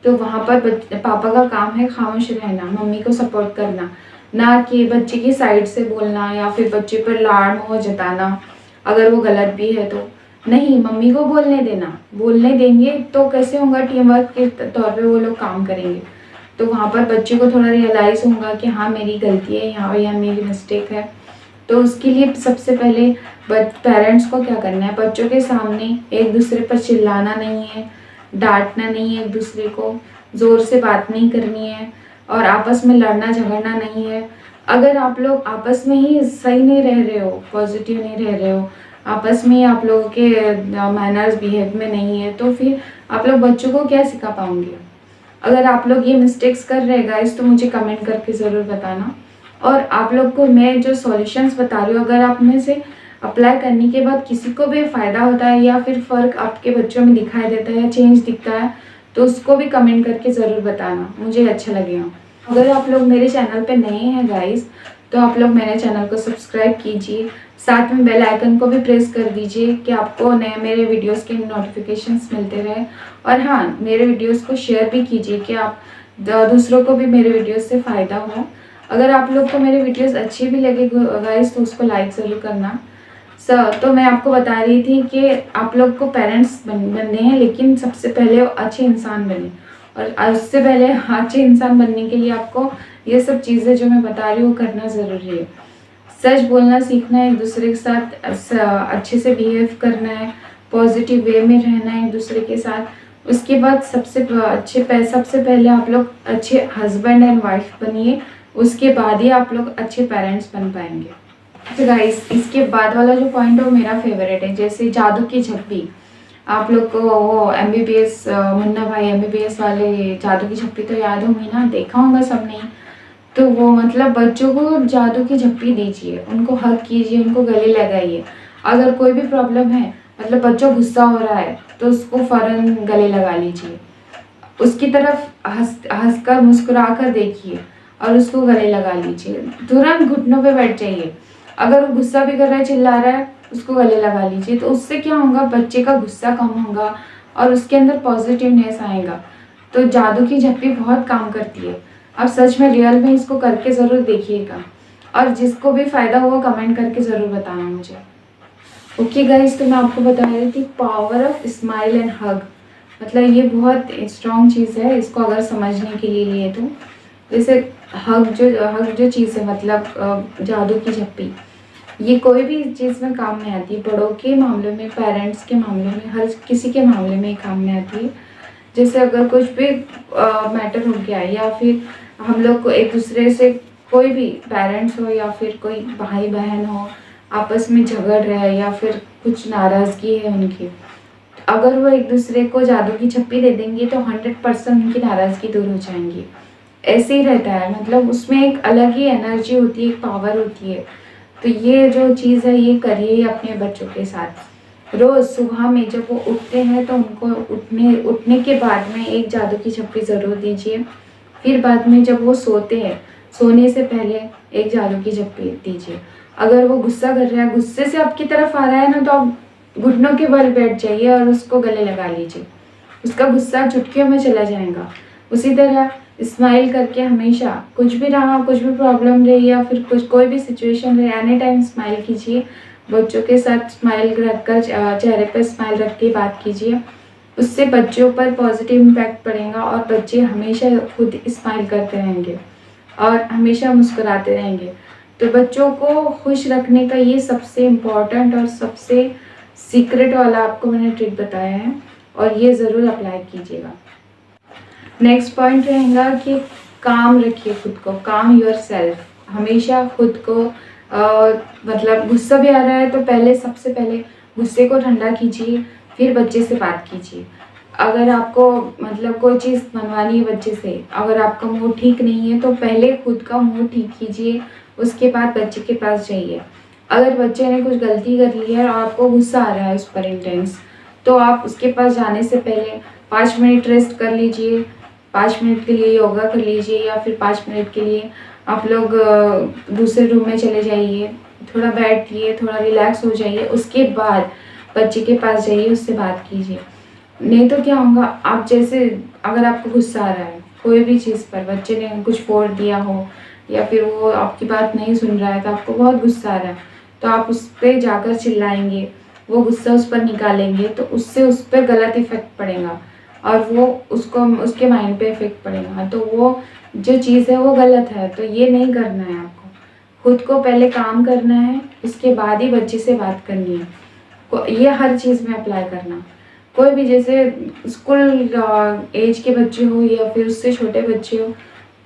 तो वहाँ पर पापा का काम है खामोश रहना, मम्मी को सपोर्ट करना, ना कि बच्चे की साइड से बोलना या फिर बच्चे पर लाड़ मोह जताना अगर वो गलत भी है तो। नहीं, मम्मी को बोलने देना, बोलने देंगे तो कैसे होगा, टीम वर्क के तौर पे वो लोग काम करेंगे। तो वहाँ पर बच्चे को थोड़ा रियलाइज़ होगा कि हाँ मेरी गलती है यहाँ, या मेरी मिस्टेक है। तो उसके लिए सबसे पहले पेरेंट्स को क्या करना है, बच्चों के सामने एक दूसरे पर चिल्लाना नहीं है, डांटना नहीं है, एक दूसरे को ज़ोर से बात नहीं करनी है, और आपस में लड़ना झगड़ना नहीं है। अगर आप लोग आपस में ही सही नहीं रह रहे हो, पॉजिटिव नहीं रह रहे हो, आपस में ही आप लोगों के मैनर्स बिहेव में नहीं है, तो फिर आप लोग बच्चों को क्या सिखा पाओगे। अगर आप लोग ये मिस्टेक्स कर रहे गाइस तो मुझे कमेंट करके ज़रूर बताना। और आप लोग को मैं जो सॉल्यूशंस बता रही हूँ, अगर आप में से अप्लाई करने के बाद किसी को भी फ़ायदा होता है या फिर फ़र्क आपके बच्चों में दिखाई देता है या चेंज दिखता है तो उसको भी कमेंट करके ज़रूर बताना, मुझे अच्छा लगेगा। अगर आप लोग मेरे चैनल पे नए हैं गाइस तो आप लोग मेरे चैनल को सब्सक्राइब कीजिए, साथ में बेल आइकन को भी प्रेस कर दीजिए कि आपको नए मेरे वीडियोस के नोटिफिकेशंस मिलते रहे। और हाँ, मेरे वीडियोस को शेयर भी कीजिए कि आप दूसरों को भी मेरे वीडियोस से फ़ायदा हो। अगर आप लोग को मेरे वीडियोस अच्छे भी लगे गाइस तो उसको लाइक ज़रूर करना। तो मैं आपको बता रही थी कि आप लोग को पेरेंट्स बनने हैं, लेकिन सबसे पहले अच्छे इंसान बने, और उससे पहले अच्छे इंसान बनने के लिए आपको ये सब चीज़ें जो मैं बता रही हूँ करना ज़रूरी है। सच बोलना सीखना है, एक दूसरे के साथ अच्छे से बिहेव करना है, पॉजिटिव वे में रहना है एक दूसरे के साथ। उसके बाद सबसे पहले आप लोग अच्छे हस्बैंड एंड वाइफ बनिए, उसके बाद ही आप लोग अच्छे पेरेंट्स बन पाएंगे। तो गाइस, इसके बाद वाला जो पॉइंट है वो मेरा फेवरेट है, जैसे जादू की झप्पी। आप लोग को वो MBBS मुन्ना भाई MBBS वाले जादू की झप्पी तो याद होंगी ना, देखा होगा सबने। तो वो मतलब बच्चों को जादू की झप्पी दीजिए, उनको हग कीजिए, उनको गले लगाइए। अगर कोई भी प्रॉब्लम है, मतलब बच्चा गुस्सा हो रहा है तो उसको फ़ौरन गले लगा लीजिए, उसकी तरफ हंसकर मुस्कुरा कर देखिए और उसको गले लगा लीजिए। तुरंत घुटनों पे बैठ जाइए। अगर वो गुस्सा भी कर रहा है, चिल्ला रहा है, उसको गले लगा लीजिए। तो उससे क्या होगा, बच्चे का गुस्सा कम होगा और उसके अंदर पॉजिटिवनेस आएगा। तो जादू की झप्पी बहुत काम करती है। आप सच में रियल में इसको करके ज़रूर देखिएगा, और जिसको भी फ़ायदा हुआ कमेंट करके ज़रूर बताना मुझे। ओके गाइस, तो मैं आपको बता रही थी power of smile and hug. मतलब ये बहुत स्ट्रॉन्ग चीज़ है, इसको अगर समझने के लिए तो जैसे हग जो चीज़ है, मतलब जादू की झप्पी, ये कोई भी चीज़ में काम में आती है। बड़ों के मामले में, पेरेंट्स के मामले में, हर किसी के मामले में काम में आती है। जैसे अगर कुछ भी मैटर हो गया, या फिर हम लोग को एक दूसरे से, कोई भी पेरेंट्स हो या फिर कोई भाई बहन हो, आपस में झगड़ रहे हैं या फिर कुछ नाराज़गी है उनकी, अगर वो एक दूसरे को जादू की झप्पी दे देंगे तो 100% उनकी नाराज़गी दूर हो जाएंगी। ऐसे ही रहता है, मतलब उसमें एक अलग ही एनर्जी होती है, एक पावर होती है। तो ये जो चीज़ है ये करिए अपने बच्चों के साथ। रोज़ सुबह में जब वो उठते हैं तो उनको उठने के बाद में एक जादू की झप्पी ज़रूर दीजिए। फिर बाद में जब वो सोते हैं, सोने से पहले एक जादू की झप्पी दीजिए। अगर वो गुस्सा कर रहा है, गुस्से से आपकी तरफ आ रहा है ना, तो आप घुटनों के बल बैठ जाइए और उसको गले लगा लीजिए, उसका गुस्सा चुटकियों में चला जाएगा। उसी तरह स्माइल करके हमेशा, कुछ भी रहा, कुछ भी प्रॉब्लम रही या फिर कोई भी सिचुएशन रहे, एनी टाइम स्माइल कीजिए। बच्चों के साथ स्माइल रखकर, चेहरे पर स्माइल रख के बात कीजिए। उससे बच्चों पर पॉजिटिव इम्पैक्ट पड़ेगा और बच्चे हमेशा खुद स्माइल करते रहेंगे और हमेशा मुस्कुराते रहेंगे। तो बच्चों को खुश रखने का ये सबसे इम्पॉर्टेंट और सबसे सीक्रेट वाला आपको मैंने ट्रिक बताया है, और ये ज़रूर अप्लाई कीजिएगा। नेक्स्ट पॉइंट रहेगा कि काम रखिए खुद को, काम योर सेल्फ। हमेशा खुद को मतलब गुस्सा भी आ रहा है तो सबसे पहले गुस्से को ठंडा कीजिए, फिर बच्चे से बात कीजिए। अगर आपको मतलब कोई चीज़ मनवानी है बच्चे से, अगर आपका मूड ठीक नहीं है तो पहले खुद का मूड ठीक कीजिए, उसके बाद बच्चे के पास जाइए। अगर बच्चे ने कुछ गलती कर ली है और आपको गुस्सा आ रहा है उस पर इंटेंस, तो आप उसके पास जाने से पहले 5 मिनट रेस्ट कर लीजिए, 5 मिनट के लिए योगा कर लीजिए, या फिर 5 मिनट के लिए आप लोग दूसरे रूम में चले जाइए, थोड़ा बैठिए, थोड़ा रिलैक्स हो जाइए, उसके बाद बच्चे के पास जाइए, उससे बात कीजिए। नहीं तो क्या होगा, आप जैसे अगर आपको गुस्सा आ रहा है कोई भी चीज़ पर, बच्चे ने कुछ फोड़ दिया हो या फिर वो आपकी बात नहीं सुन रहा है तो आपको बहुत गुस्सा आ रहा है, तो आप उस पर जाकर चिल्लाएंगे, वो गुस्सा उस पर निकालेंगे, तो उससे उस पर गलत इफेक्ट पड़ेगा और वो उसको उसके माइंड पे इफेक्ट पड़ेगा, तो वो जो चीज़ है वो गलत है। तो ये नहीं करना है आपको, खुद को पहले काम करना है, उसके बाद ही बच्चे से बात करनी है। ये हर चीज़ में अप्लाई करना, कोई भी जैसे स्कूल एज के बच्चे हो या फिर उससे छोटे बच्चे हो,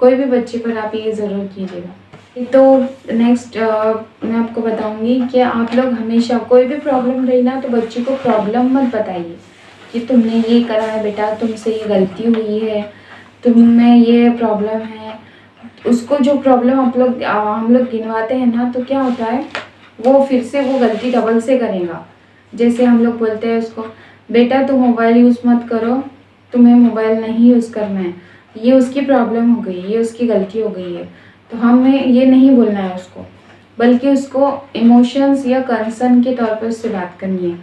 कोई भी बच्चे पर आप ये ज़रूर कीजिएगा। तो नेक्स्ट मैं आपको बताऊंगी कि आप लोग हमेशा कोई भी प्रॉब्लम रही ना तो बच्चे को प्रॉब्लम मत बताइए कि तुमने ये करा है बेटा, तुमसे ये गलती हुई है, तुम में ये प्रॉब्लम है। उसको जो प्रॉब्लम हम लोग गिनवाते हैं ना, तो क्या होता है वो फिर से वो गलती डबल से करेगा। जैसे हम लोग बोलते हैं उसको, बेटा तुम मोबाइल यूज़ मत करो, तुम्हें मोबाइल नहीं यूज़ करना है, ये उसकी प्रॉब्लम हो गई, ये उसकी गलती हो गई है। तो हमें ये नहीं बोलना है उसको, बल्कि उसको इमोशंस या कंसर्न के तौर पर उससे बात करनी है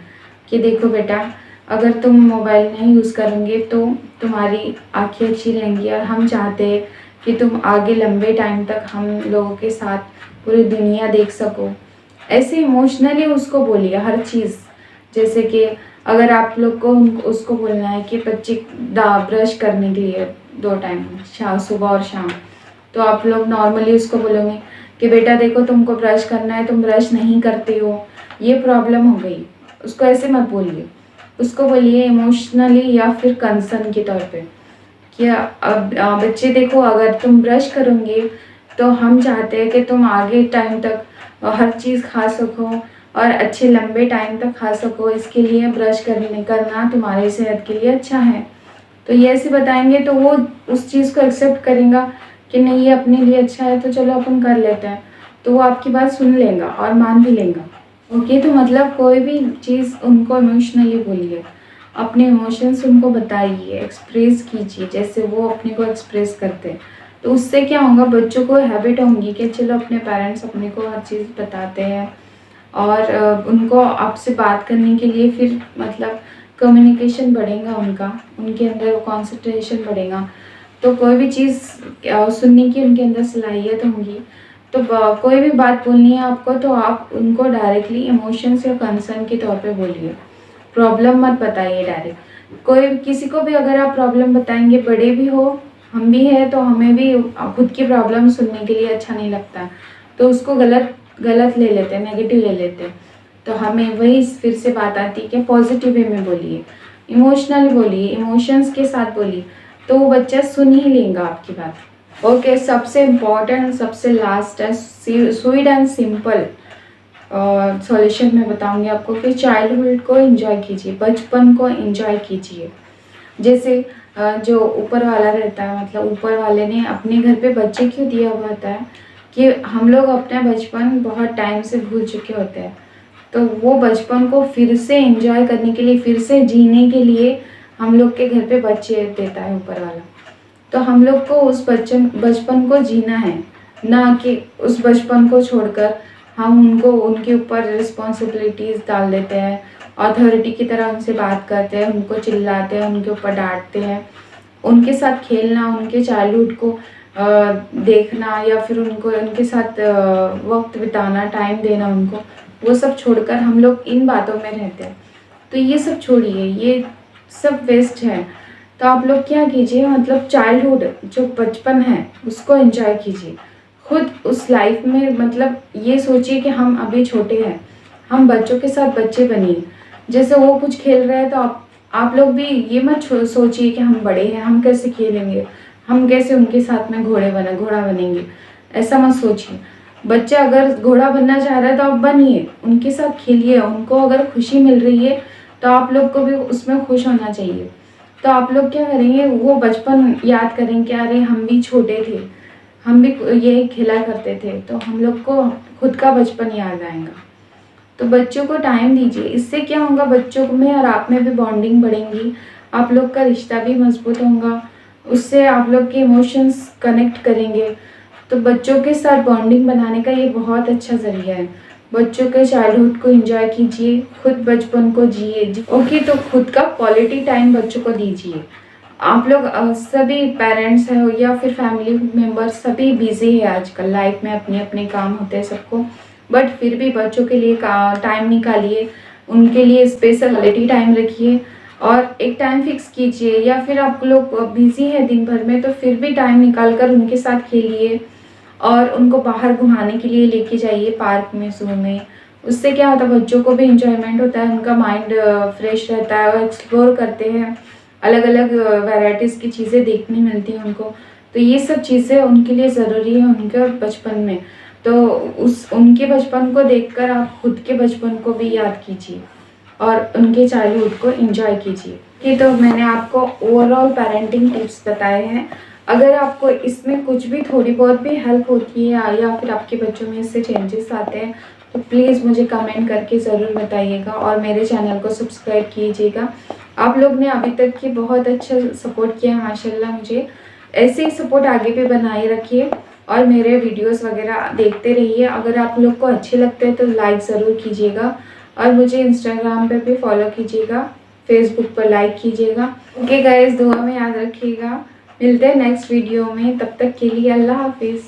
कि देखो बेटा, अगर तुम मोबाइल नहीं यूज़ करोगे तो तुम्हारी आँखें अच्छी रहेंगी, और हम चाहते हैं कि तुम आगे लंबे टाइम तक हम लोगों के साथ पूरी दुनिया देख सको। ऐसे इमोशनली उसको बोलिए हर चीज़। जैसे कि अगर आप लोग को उसको बोलना है कि बच्चे ब्रश करने के लिए 2 टाइम, सुबह और शाम, तो आप लोग नॉर्मली उसको बोलोगे कि बेटा देखो तुमको ब्रश करना है, तुम ब्रश नहीं करते हो, ये प्रॉब्लम हो गई। उसको ऐसे मत बोलिए, उसको बोलिए इमोशनली या फिर कंसर्न के तौर पे कि अब बच्चे देखो, अगर तुम ब्रश करोगे तो हम चाहते हैं कि तुम आगे टाइम तक हर चीज़ खा सको और अच्छे लंबे टाइम तक खा सको, इसके लिए ब्रश करना तुम्हारी सेहत के लिए अच्छा है। तो ये ऐसे बताएंगे तो वो उस चीज़ को एक्सेप्ट करेगा कि नहीं ये अपने लिए अच्छा है, तो चलो अपन कर लेते हैं। तो वो आपकी बात सुन लेगा और मान भी लेगा। ओके, तो मतलब कोई भी चीज़ उनको इमोशनली बोलिए, अपने इमोशंस उनको बताइए, एक्सप्रेस कीजिए जैसे वो अपने को एक्सप्रेस करते हैं। तो उससे क्या होगा, बच्चों को हैबिट होंगी कि चलो अपने पेरेंट्स अपने को हर चीज़ बताते हैं, और उनको आपसे बात करने के लिए फिर मतलब कम्युनिकेशन बढ़ेगा उनका, उनके अंदर कंसंट्रेशन बढ़ेगा। तो कोई भी चीज़ सुनने की उनके अंदर सलाहियत होंगी। तो कोई भी बात बोलनी है आपको तो आप उनको डायरेक्टली इमोशंस या कंसर्न के तौर पे बोलिए, प्रॉब्लम मत बताइए डायरेक्ट। कोई किसी को भी अगर आप प्रॉब्लम बताएंगे, बड़े भी हो, हम भी हैं, तो हमें भी खुद की प्रॉब्लम सुनने के लिए अच्छा नहीं लगता, तो उसको गलत ले लेते हैं, नेगेटिव ले लेते हैं। तो हमें वही फिर से बात आती है कि पॉजिटिव वे में बोलिए, इमोशनल बोलिए, इमोशंस के साथ बोलिए, तो वो बच्चा सुन ही लेगा आपकी बात। ओके, सबसे इम्पॉर्टेंट, सबसे लास्ट है स्वीट एंड सिंपल सॉल्यूशन मैं बताऊंगी आपको कि चाइल्डहुड को एंजॉय कीजिए, बचपन को एंजॉय कीजिए। जैसे जो ऊपर वाला रहता है, मतलब ऊपर वाले ने अपने घर पे बच्चे क्यों दिया हुआ होता है कि हम लोग अपना बचपन बहुत टाइम से भूल चुके होते हैं, तो वो बचपन को फिर से एंजॉय करने के लिए, फिर से जीने के लिए हम लोग के घर पे बच्चे देता है ऊपर वाला। तो हम लोग को उस बचपन को जीना है, ना कि उस बचपन को छोड़कर हम उनके ऊपर रिस्पॉन्सिबिलिटीज़ डाल देते हैं, अथॉरिटी की तरह उनसे बात करते हैं, उनको चिल्लाते हैं, उनके ऊपर डांटते हैं। उनके साथ खेलना, उनके चाइल्डहुड को देखना, या फिर उनके साथ वक्त बिताना, टाइम देना उनको, वो सब छोड़कर हम लोग इन बातों में रहते हैं। तो ये सब छोड़िए, ये सब वेस्ट है। तो आप लोग क्या कीजिए, मतलब चाइल्डहुड जो बचपन है उसको एंजॉय कीजिए खुद उस लाइफ में। मतलब ये सोचिए कि हम अभी छोटे हैं, हम बच्चों के साथ बच्चे बनिए। जैसे वो कुछ खेल रहे हैं तो आप लोग भी ये मत सोचिए कि हम बड़े हैं, हम कैसे खेलेंगे, हम कैसे उनके साथ में घोड़ा बनेंगे। ऐसा मत सोचिए। बच्चा अगर घोड़ा बनना चाह रहा है तो आप बनिए, उनके साथ खेलिए, उनको अगर खुशी मिल रही है तो आप लोग को भी उसमें खुश होना चाहिए। तो आप लोग क्या करेंगे, वो बचपन याद करेंगे, अरे हम भी छोटे थे, हम भी ये खेला करते थे, तो हम लोग को खुद का बचपन याद आएगा। तो बच्चों को टाइम दीजिए, इससे क्या होगा, बच्चों में और आप में भी बॉन्डिंग बढ़ेंगी, आप लोग का रिश्ता भी मजबूत होगा, उससे आप लोग के इमोशंस कनेक्ट करेंगे। तो बच्चों के साथ बॉन्डिंग बनाने का ये बहुत अच्छा ज़रिया है। बच्चों के चाइल्डहुड को एंजॉय कीजिए, खुद बचपन को जिए। ओके, तो खुद का क्वालिटी टाइम बच्चों को दीजिए। आप लोग सभी पेरेंट्स हैं या फिर फैमिली मेम्बर्स सभी बिजी है आजकल लाइफ में, अपने अपने काम होते हैं सबको, बट फिर भी बच्चों के लिए टाइम निकालिए, उनके लिए स्पेशल क्वालिटी टाइम रखिए और एक टाइम फिक्स कीजिए। या फिर आप लोग बिजी है दिन भर में तो फिर भी टाइम निकाल कर उनके साथ खेलिए और उनको बाहर घुमाने के लिए लेके जाइए, पार्क में, ज़ू में। उससे क्या होता है, बच्चों को भी इंजॉयमेंट होता है, उनका माइंड फ्रेश रहता है, वो एक्सप्लोर करते हैं, अलग अलग वैराइटीज़ की चीज़ें देखने मिलती हैं उनको। तो ये सब चीज़ें उनके लिए ज़रूरी है उनके बचपन में। तो उनके बचपन को देखकर आप खुद के बचपन को भी याद कीजिए और उनके चाइल्डहुड को एंजॉय कीजिए। ये तो मैंने आपको ओवरऑल पेरेंटिंग टिप्स बताए हैं। अगर आपको इसमें कुछ भी थोड़ी बहुत भी हेल्प होती है या फिर आपके बच्चों में इससे चेंजेस आते हैं तो प्लीज़ मुझे कमेंट करके ज़रूर बताइएगा और मेरे चैनल को सब्सक्राइब कीजिएगा। आप लोग ने अभी तक की बहुत अच्छा सपोर्ट किया है माशाल्लाह। मुझे ऐसे ही सपोर्ट आगे भी बनाए रखिए और मेरे वीडियोस वगैरह देखते रहिए। अगर आप लोग को अच्छे लगते हैं तो लाइक ज़रूर कीजिएगा और मुझे इंस्टाग्राम पे भी फॉलो कीजिएगा, फेसबुक पर लाइक कीजिएगा। ओके गाइस, दुआ में याद रखिएगा। मिलते हैं नेक्स्ट वीडियो में, तब तक के लिए अल्लाह हाफिज़।